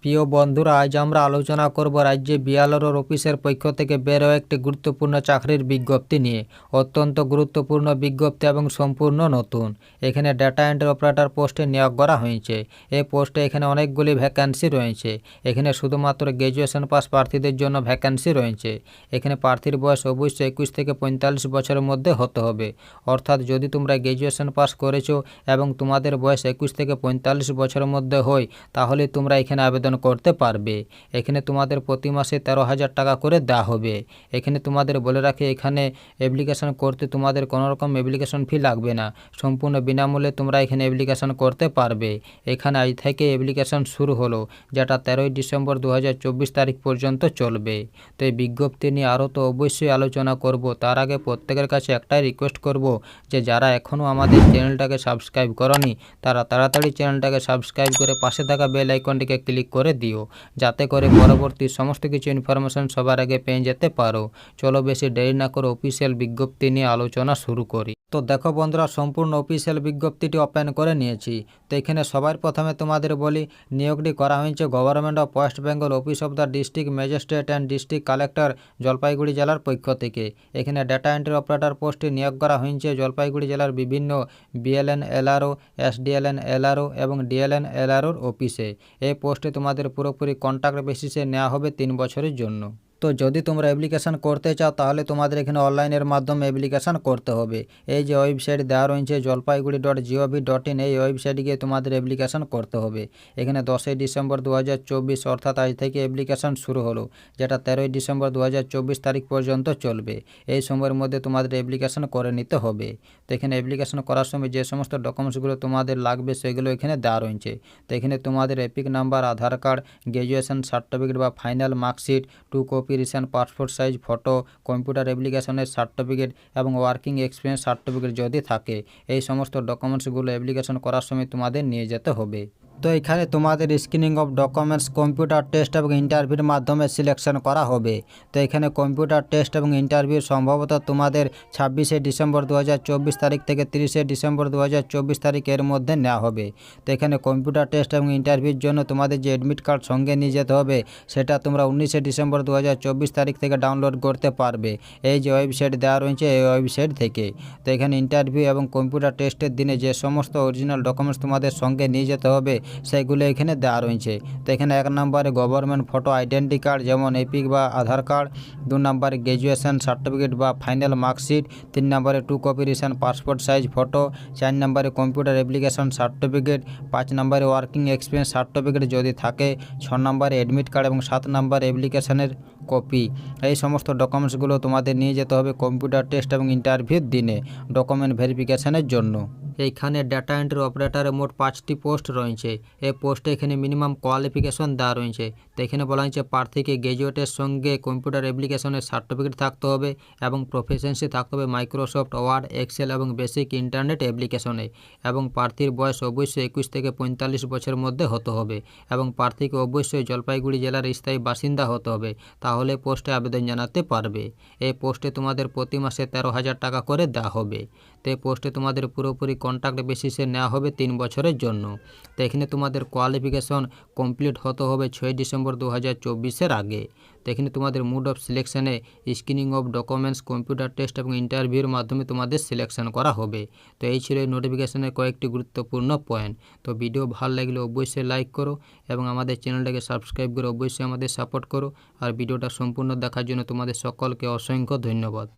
প্রিয় বন্ধুরা, আজ আমরা আলোচনা করব রাজ্যে বিএলআরওর অফিসের পক্ষ থেকে বেরো একটি গুরুত্বপূর্ণ চাকরির বিজ্ঞপ্তি নিয়ে। অত্যন্ত গুরুত্বপূর্ণ বিজ্ঞপ্তি এবং সম্পূর্ণ নতুন। এখানে ডাটা এন্ট্রি অপারেটর পোস্টে নিয়োগ করা হয়েছে। এই পোস্টে এখানে অনেকগুলি ভ্যাকেন্সি রয়েছে। এখানে শুধুমাত্র গ্র্যাজুয়েশন পাস প্রার্থীদের জন্য ভ্যাকেন্সি রয়েছে। এখানে প্রার্থীর বয়স অবশ্যই 21 থেকে 45 বছরের মধ্যে হতে হবে। অর্থাৎ যদি তোমরা গ্র্যাজুয়েশন পাস করেছো এবং তোমাদের বয়স 21 থেকে 45 বছরের মধ্যে হয়, তাহলে তোমরা এখানে আবেদন করতে পারবে। এখানে তোমাদের প্রতি মাসে 13,000 টাকা করে দেওয়া হবে। এখানে তোমাদের বলে রাখি, এখানে অ্যাপ্লিকেশন করতে তোমাদের কোনো রকম অ্যাপ্লিকেশন ফি লাগবে না। সম্পূর্ণ বিনামূল্যে তোমরা এখানে অ্যাপ্লিকেশন করতে পারবে। এখানে আজ থেকে অ্যাপ্লিকেশন শুরু হলো, যেটা 13ই ডিসেম্বর 2024 তারিখ পর্যন্ত চলবে। তো এই বিজ্ঞপ্তি নিয়ে আরও তো অবশ্যই আলোচনা করব। তার আগে প্রত্যেকের কাছে একটাই রিকোয়েস্ট করব, যে যারা এখনও আমাদের চ্যানেলটাকে সাবস্ক্রাইব করনি, তারা তাড়াতাড়ি চ্যানেলটাকে সাবস্ক্রাইব করে পাশে থাকা বেল আইকনটিকে ক্লিক করে দিও, যাতে করে পরবর্তী সমস্ত কিছু ইনফরমেশন সবার আগে পেয়ে যেতে পারো। চলো বেশি দেরি না করে অফিসিয়াল বিজ্ঞপ্তি নিয়ে আলোচনা শুরু করি। তো দেখো বন্ধুরা, সম্পূর্ণ অফিসিয়াল বিজ্ঞপ্তিটি ওপেন করে নিয়েছি। তো এখানে সবার প্রথমে তোমাদের বলি, নিয়োগটি করা হয়েছে government of West Bengal office of the district magistrate and district collector, Jalpaiguri জেলার পক্ষ থেকে। এখানে ডাটা এন্ট্রি অপারেটর পোস্টে নিয়োগ করা হয়েছে জলপাইগুড়ি জেলার বিভিন্ন বিএলএন এলআরও, এসডিএলএন এলআরও এবং ডিএলএন এলআরওর অফিসে। এই পোস্টে তোমাদের পুরোপুরি কন্ট্রাক্ট বেসিসে নেওয়া হবে 3 বছরের জন্য। তো যদি তোমরা অ্যাপ্লিকেশান করতে চাও, তাহলে তোমাদের এখানে অনলাইনের মাধ্যমে অ্যাপ্লিকেশান করতে হবে। এই যে ওয়েবসাইট দেওয়া রয়েছে জলপাইগুড়ি.gov.in, এই ওয়েবসাইটে গিয়ে তোমাদের অ্যাপ্লিকেশান করতে হবে। এখানে 10ই ডিসেম্বর 2024 অর্থাৎ আজ থেকে অ্যাপ্লিকেশান শুরু হলো, যেটা 13ই ডিসেম্বর 2024 তারিখ পর্যন্ত চলবে। এই সময়ের মধ্যে তোমাদের অ্যাপ্লিকেশান করে নিতে হবে। তো এখানে অ্যাপ্লিকেশান করার সময় যে সমস্ত ডকুমেন্টসগুলো তোমাদের লাগবে, সেগুলো এখানে দেওয়া রয়েছে। তো এখানে তোমাদের এপিক নাম্বার, আধার কার্ড, গ্র্যাজুয়েশন সার্টিফিকেট বা final marksheet, 2 copy recent passport size photo, computer অ্যাপ্লিকেশনের সার্টিফিকেট এবং ওয়ার্কিং এক্সপিরিয়েন্স সার্টিফিকেট যদি থাকে, এই সমস্ত ডকুমেন্টসগুলো অ্যাপ্লিকেশন করার সময় তোমাদের নিয়ে যেতে হবে। তো এখানে তোমাদের screening of documents, computer test এবং ইন্টারভিউর মাধ্যমে সিলেকশন করা হবে। তো এখানে কম্পিউটার টেস্ট এবং ইন্টারভিউ সম্ভবত তোমাদের 26শে ডিসেম্বর 2024 তারিখ থেকে 30শে ডিসেম্বর 2024 তারিখের মধ্যে নেওয়া হবে। তো এখানে কম্পিউটার টেস্ট এবং ইন্টারভিউর জন্য তোমাদের যে অ্যাডমিট কার্ড সঙ্গে নিয়ে যেতে হবে, সেটা তোমরা 19শে ডিসেম্বর 2024 তারিখ থেকে ডাউনলোড করতে পারবে। এই যে ওয়েবসাইট দেওয়া রয়েছে, এই ওয়েবসাইট থেকে। তো এখানে ইন্টারভিউ এবং কম্পিউটার টেস্টের দিনে যে সমস্ত অরিজিনাল ডকুমেন্টস তোমাদের সঙ্গে নিয়ে যেতে হবে, সেইগুলো এখানে দেওয়া রয়েছে। তো এখানে 1 নম্বরে গভর্নমেন্ট ফটো আইডেন্টি কার্ড, যেমন এপিক বা আধার কার্ড। 2 নম্বরে গ্র্যাজুয়েশন সার্টিফিকেট বা ফাইনাল মার্কশিট। 3 নম্বরে 2 copy recent passport size photo. 4 নম্বরে কম্পিউটার অ্যাপ্লিকেশন সার্টিফিকেট। 5 নম্বরে ওয়ার্কিং এক্সপিরিয়েন্স সার্টিফিকেট যদি থাকে। 6 নম্বরে অ্যাডমিট কার্ড এবং 7 নম্বরে অ্যাপ্লিকেশনের কপি। এই সমস্ত ডকুমেন্টসগুলো তোমাদের নিয়ে যেতে হবে কম্পিউটার টেস্ট এবং ইন্টারভিউর দিনে ডকুমেন্ট ভেরিফিকেশনের জন্য। এইখানে ডাটা এন্ট্রি অপারেটরে মোট 5টি পোস্ট রয়েছে। এই পোস্টে এখানে মিনিমাম কোয়ালিফিকেশন দেওয়া রয়েছে। তো এখানে বলা হয়েছে প্রার্থীকে গ্র্যাজুয়েটের সঙ্গে কম্পিউটার অ্যাপ্লিকেশনের সার্টিফিকেট থাকতে হবে এবং প্রফিসিয়েন্সি থাকতে হবে মাইক্রোসফট ওয়ার্ড, এক্সেল এবং বেসিক ইন্টারনেট অ্যাপ্লিকেশনে। এবং প্রার্থীর বয়স অবশ্যই 21 থেকে 45 বছরের মধ্যে হতে হবে এবং প্রার্থীকে অবশ্যই জলপাইগুড়ি জেলার স্থায়ী বাসিন্দা হতে হবে, তাহলে পোস্টে আবেদন জানাতে পারবে। এই পোস্টে তোমাদের প্রতি মাসে 13,000 টাকা করে দেওয়া হবে। তো এই পোস্টে তোমাদের পুরোপুরি কন্ট্রাক্ট বেসিসে নেওয়া হবে 3 বছরের জন্য। তো এখানে তোমাদের কোয়ালিফিকেশন কমপ্লিট হতে হবে 6 ডিসেম্বর 2024-এর আগে। তো এখানে তোমাদের মুড অফ সিলেকশনে screening of documents, computer test এবং ইন্টারভিউর মাধ্যমে তোমাদের সিলেকশন করা হবে। তো এই ছিল এই নোটিফিকেশনের কয়েকটি গুরুত্বপূর্ণ পয়েন্ট। তো ভিডিও ভালো লাগলে অবশ্যই লাইক করো এবং আমাদের চ্যানেলটাকে সাবস্ক্রাইব করে অবশ্যই আমাদের সাপোর্ট করো। আর ভিডিওটা সম্পূর্ণ দেখার জন্য তোমাদের সকলকে অসংখ্য ধন্যবাদ।